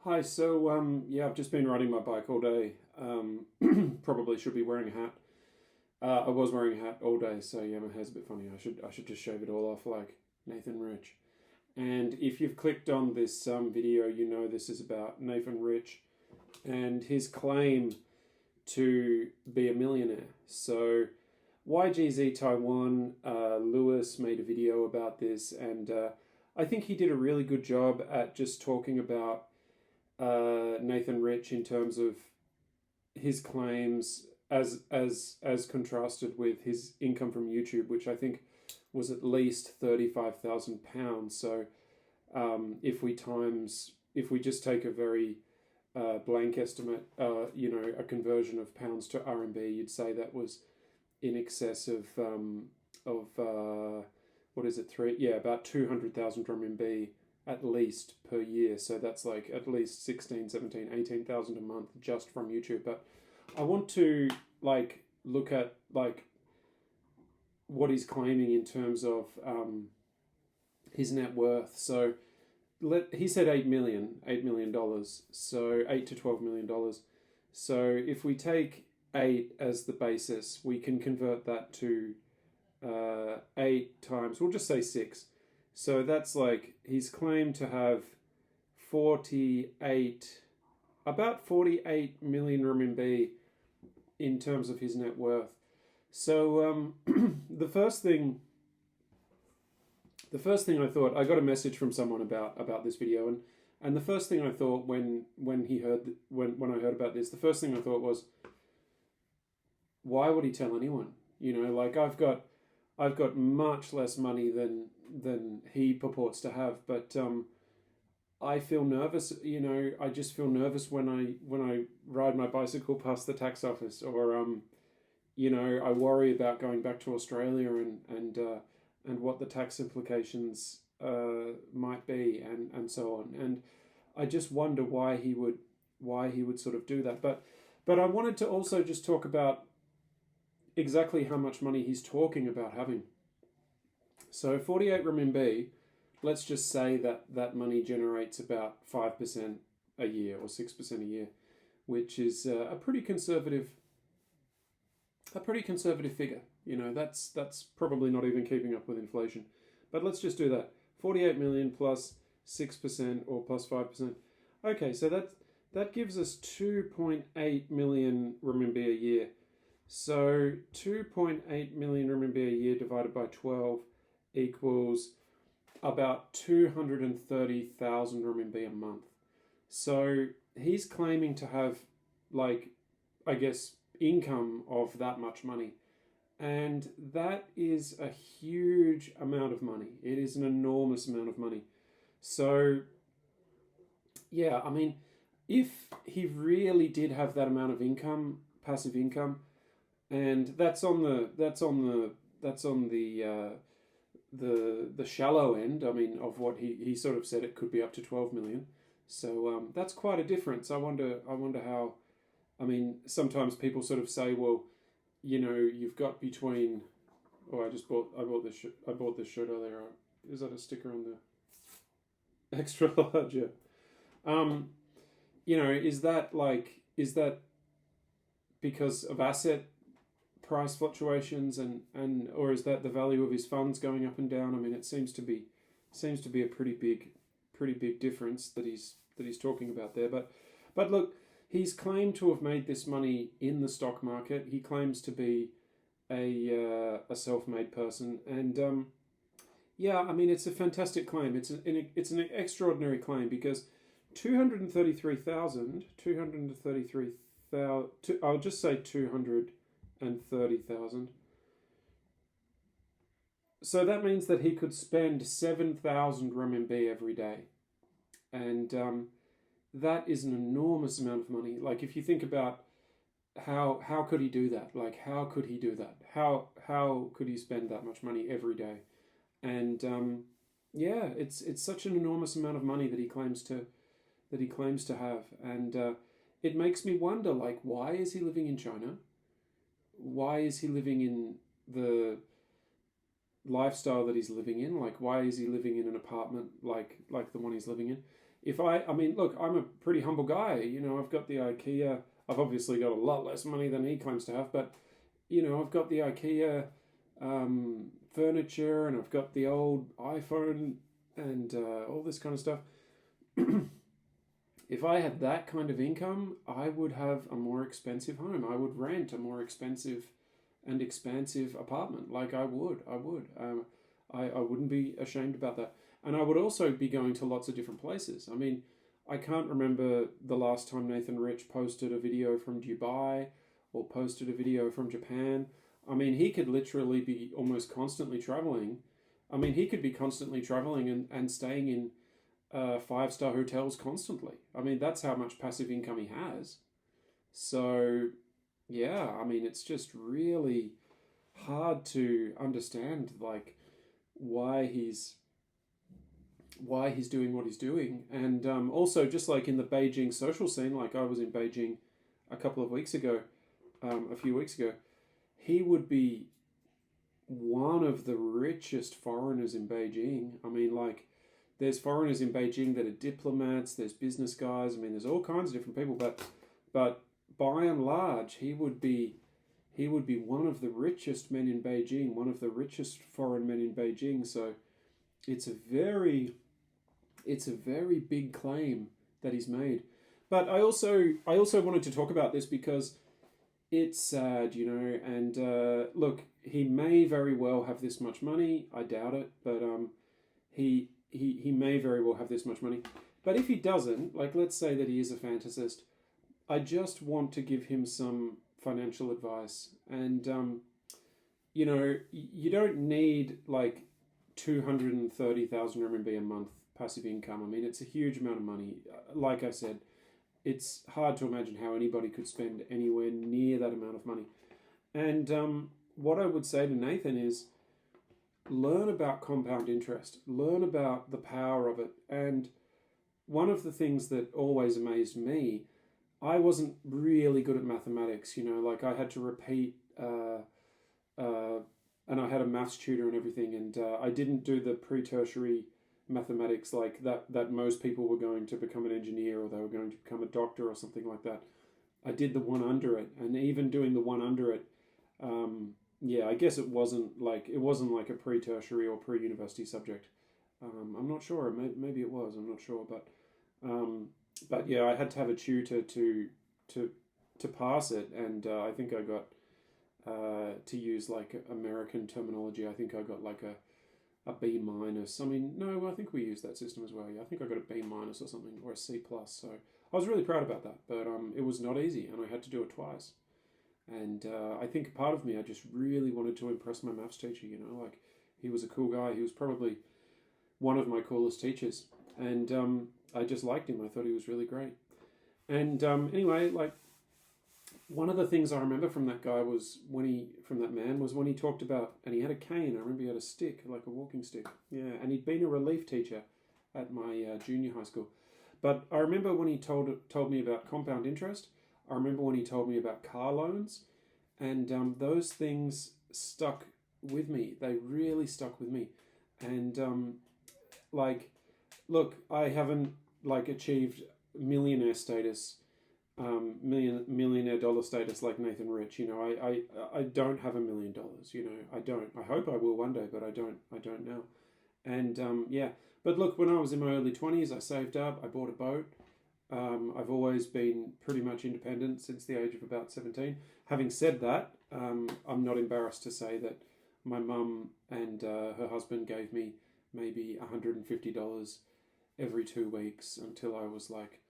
Hi, so yeah, I've just been riding my bike all day. Probably should be wearing a hat. I was wearing a hat all day, so yeah, my hair's a bit funny. I should just shave it all off like Nathan Rich. And if you've clicked on this video, you know this is about Nathan Rich and his claim to be a millionaire. So YGZ Taiwan, Lewis made a video about this, and I think he did a really good job at just talking about Nathan Rich in terms of his claims as contrasted with his income from YouTube, which I think was at least £35,000. So if we just take a very blank estimate, a conversion of pounds to RMB, you'd say that was in excess of what is it, about 200,000 RMB at least per year. So that's like at least 16, 17, 18,000 a month just from YouTube. But I want to look at what he's claiming in terms of his net worth. So he said $8 million, so $8 to $12 million. So if we take 8 as the basis, we can convert that to 8 times, we'll just say 6. So that's like he's claimed to have about 48 million RMB in terms of his net worth. So the first thing I thought, I got a message from someone about this video, and the first thing I thought when I heard about this, the first thing I thought was, why would he tell anyone? I've got much less money than he purports to have, but I feel nervous. I just feel nervous when I ride my bicycle past the tax office, or I worry about going back to Australia and what the tax implications might be, and so on. And I just wonder why he would sort of do that. But I wanted to also just talk about exactly how much money he's talking about having. So 48 renminbi, let's just say that money generates about 5% a year or 6% a year, which is a pretty conservative figure. That's probably not even keeping up with inflation. But let's just do that. 48 million plus 6% or plus 5%. Okay, so that gives us 2.8 million renminbi a year. So 2.8 million RMB a year divided by 12 equals about 230,000 RMB a month. So he's claiming to have, income of that much money. And that is a huge amount of money. It is an enormous amount of money. So, yeah, I mean, if he really did have that amount of income, passive income, and that's on the shallow end. I mean, of what he sort of said, it could be up to 12 million. So that's quite a difference. I wonder how. I mean, sometimes people sort of say, well, you've got between. Oh, I bought this shirt earlier. Is that a sticker on the extra large? Yeah. Is that because of asset price fluctuations and or is that the value of his funds going up and down? I mean, it seems to be a pretty big difference that he's talking about there. But look, he's claimed to have made this money in the stock market. He claims to be a self-made person, and yeah, I mean, it's a fantastic claim. It's an extraordinary claim because 233,000. I'll just say 230,000. So that means that he could spend 7,000 renminbi every day, and that is an enormous amount of money. Like, if you think about how could he do that? Like, how could he do that? How could he spend that much money every day? And yeah, it's such an enormous amount of money that he claims to have, and it makes me wonder, like, why is he living in China? Why is he living in the lifestyle that he's living in? Like, why is he living in an apartment like the one he's living in? I mean, look, I'm a pretty humble guy. You know, I've got the IKEA. I've obviously got a lot less money than he claims to have, but you know, I've got the IKEA furniture, and I've got the old iPhone and all this kind of stuff. If I had that kind of income, I would have a more expensive home. I would rent a more expensive and expansive apartment. Like I would. I wouldn't be ashamed about that. And I would also be going to lots of different places. I mean, I can't remember the last time Nathan Rich posted a video from Dubai or posted a video from Japan. I mean, he could literally be almost constantly traveling. I mean, he could be constantly traveling and staying in five-star hotels constantly. I mean, that's how much passive income he has. So, yeah, I mean, it's just really hard to understand, like, why he's doing what he's doing. And also, just like in the Beijing social scene, like I was in Beijing a couple of weeks ago, a few weeks ago, he would be one of the richest foreigners in Beijing. I mean, like, there's foreigners in Beijing that are diplomats, there's business guys, I mean, there's all kinds of different people, but by and large, he would be one of the richest men in Beijing, one of the richest foreign men in Beijing. So it's a very big claim that he's made. But I also wanted to talk about this because it's sad, you know, and look, he may very well have this much money. I doubt it, but he may very well have this much money. But if he doesn't, like, let's say that he is a fantasist, I just want to give him some financial advice. And you know, you don't need like 230,000 RMB a month passive income. I mean, it's a huge amount of money. Like I said, it's hard to imagine how anybody could spend anywhere near that amount of money. And what I would say to Nathan is, learn about compound interest, learn about the power of it. And one of the things that always amazed me, I wasn't really good at mathematics, you know, like I had to repeat, and I had a maths tutor and everything, and I didn't do the pre-tertiary mathematics like that most people were going to become an engineer or they were going to become a doctor or something like that. I did the one under it, and even doing the one under it, yeah, I guess it wasn't like a pre-tertiary or pre-university subject. I'm not sure. Maybe it was. I'm not sure. But yeah, I had to have a tutor to pass it, and I think I got to use like American terminology. I think I got like a B minus. I mean, no, I think we used that system as well. Yeah, I think I got a B minus or something, or a C plus. So I was really proud about that. But it was not easy, and I had to do it twice. And I think part of me, I just really wanted to impress my maths teacher, you know, like he was a cool guy. He was probably one of my coolest teachers. And I just liked him. I thought he was really great. And anyway, like one of the things I remember from that guy was when he talked about, and he had a cane. I remember he had a stick, like a walking stick. Yeah, and he'd been a relief teacher at my junior high school. But I remember when he told me about compound interest. I remember when he told me about car loans, and those things stuck with me. They really stuck with me. And like, look, I haven't like achieved millionaire status, millionaire dollar status like Nathan Rich. You know, I don't have $1 million. You know, I don't. I hope I will one day, but I don't now. And yeah, but look, when I was in my early 20s, I saved up. I bought a boat. I've always been pretty much independent since the age of about 17. Having said that, I'm not embarrassed to say that my mum and her husband gave me maybe $150 every 2 weeks until I was like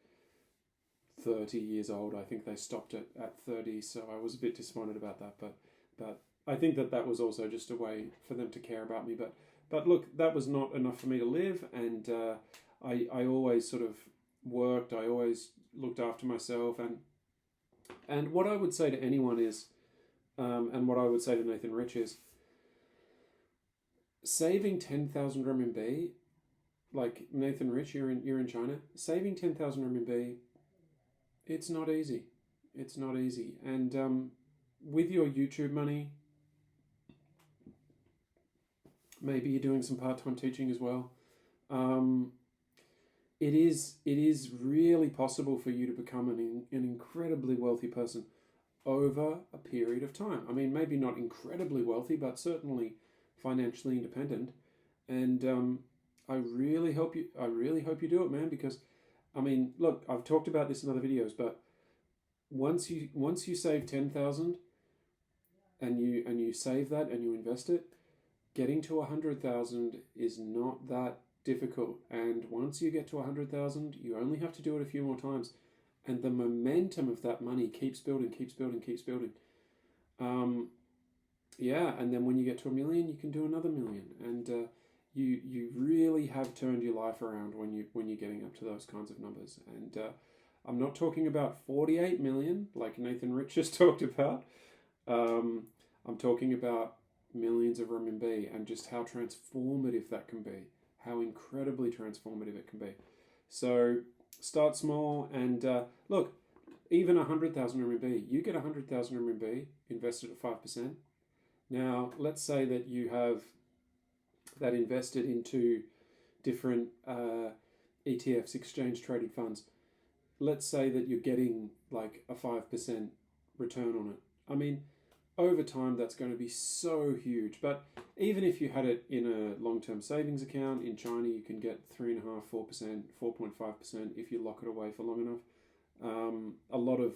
30 years old. I think they stopped it at 30, so I was a bit disappointed about that. But I think that was also just a way for them to care about me. But look, that was not enough for me to live, and I always sort of worked. I always looked after myself, and what I would say to anyone is, and what I would say to Nathan Rich is, saving 10,000 RMB, like Nathan Rich, you're in China, saving 10,000 RMB, it's not easy. It's not easy, and with your YouTube money, maybe you're doing some part-time teaching as well. it is really possible for you to become an incredibly wealthy person over a period of time. I mean, maybe not incredibly wealthy, but certainly financially independent. And I really hope you. I really hope you do it, man. Because, I mean, look, I've talked about this in other videos, but once you save 10,000 and you save that and you invest it, getting to 100,000 is not that difficult. And once you get to 100,000, you only have to do it a few more times, and the momentum of that money keeps building, keeps building, keeps building. Um, yeah, and then when you get to 1 million, you can do another million, and you really have turned your life around when you're getting up to those kinds of numbers. And I'm not talking about 48 million like Nathan Rich has talked about. I'm talking about millions of renminbi and just how transformative that can be, how incredibly transformative it can be. So start small and look, even 100,000 RMB, you get 100,000 RMB invested at 5%. Now, let's say that you have that invested into different ETFs, exchange traded funds. Let's say that you're getting like a 5% return on it. I mean, over time, that's going to be so huge. But even if you had it in a long-term savings account in China, you can get 3.5%, 4%, 4.5% if you lock it away for long enough. A lot of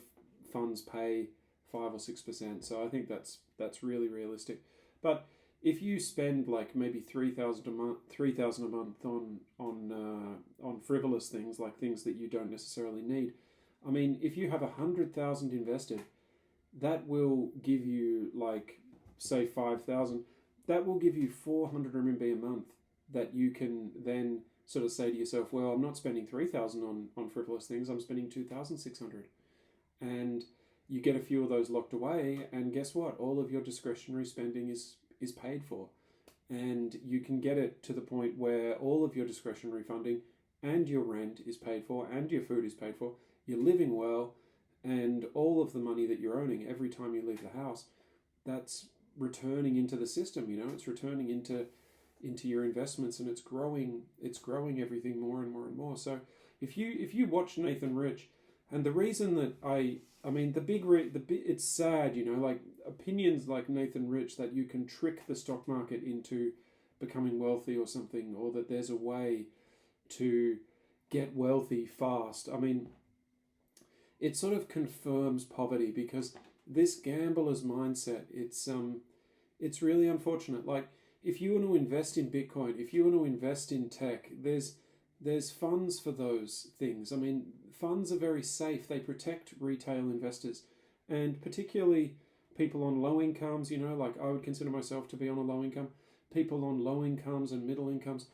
funds pay 5 or 6%, so I think that's really realistic. But if you spend like maybe 3,000 a month, 3,000 a month on frivolous things, like things that you don't necessarily need, I mean, if you have 100,000 invested, that will give you, like, say 5,000. That will give you 400 RMB a month that you can then sort of say to yourself, well, I'm not spending 3,000 on frivolous things. I'm spending 2,600, and you get a few of those locked away, and guess what? All of your discretionary spending is paid for, and you can get it to the point where all of your discretionary funding and your rent is paid for and your food is paid for. You're living well, and all of the money that you're earning every time you leave the house, that's returning into the system. It's returning into your investments, and it's growing everything more and more and more. So if you watch Nathan Rich, and the reason that I mean it's sad, like opinions like Nathan Rich, that you can trick the stock market into becoming wealthy or something, or that there's a way to get wealthy fast. I mean, it sort of confirms poverty, because this gambler's mindset, it's really unfortunate. Like, if you want to invest in Bitcoin, if you want to invest in tech, there's funds for those things. I mean, funds are very safe. They protect retail investors, and particularly people on low incomes. Like, I would consider myself to be on a low income. People on low incomes and middle incomes,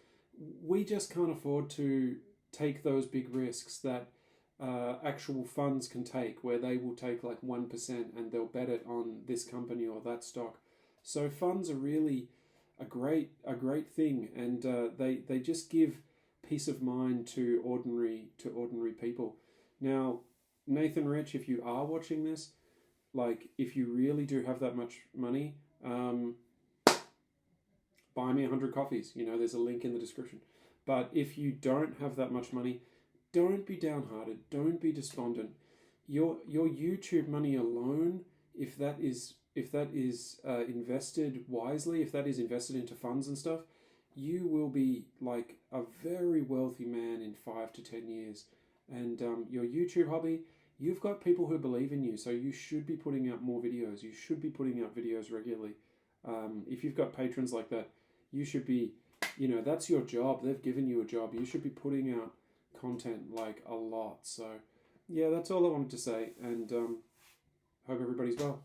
we just can't afford to take those big risks that actual funds can take, where they will take like 1% and they'll bet it on this company or that stock. So funds are really a great thing, and they just give peace of mind to ordinary people. Now, Nathan Rich, if you are watching this, like, if you really do have that much money, buy me 100 coffees. There's a link in the description. But if you don't have that much money, don't be downhearted. Don't be despondent. Your YouTube money alone, if that is invested wisely, if that is invested into funds and stuff, you will be like a very wealthy man in 5 to 10 years. And your YouTube hobby, you've got people who believe in you, so you should be putting out more videos. You should be putting out videos regularly. If you've got patrons like that, you should be, that's your job. They've given you a job. You should be putting out content like a lot. So yeah, that's all I wanted to say, and hope everybody's well.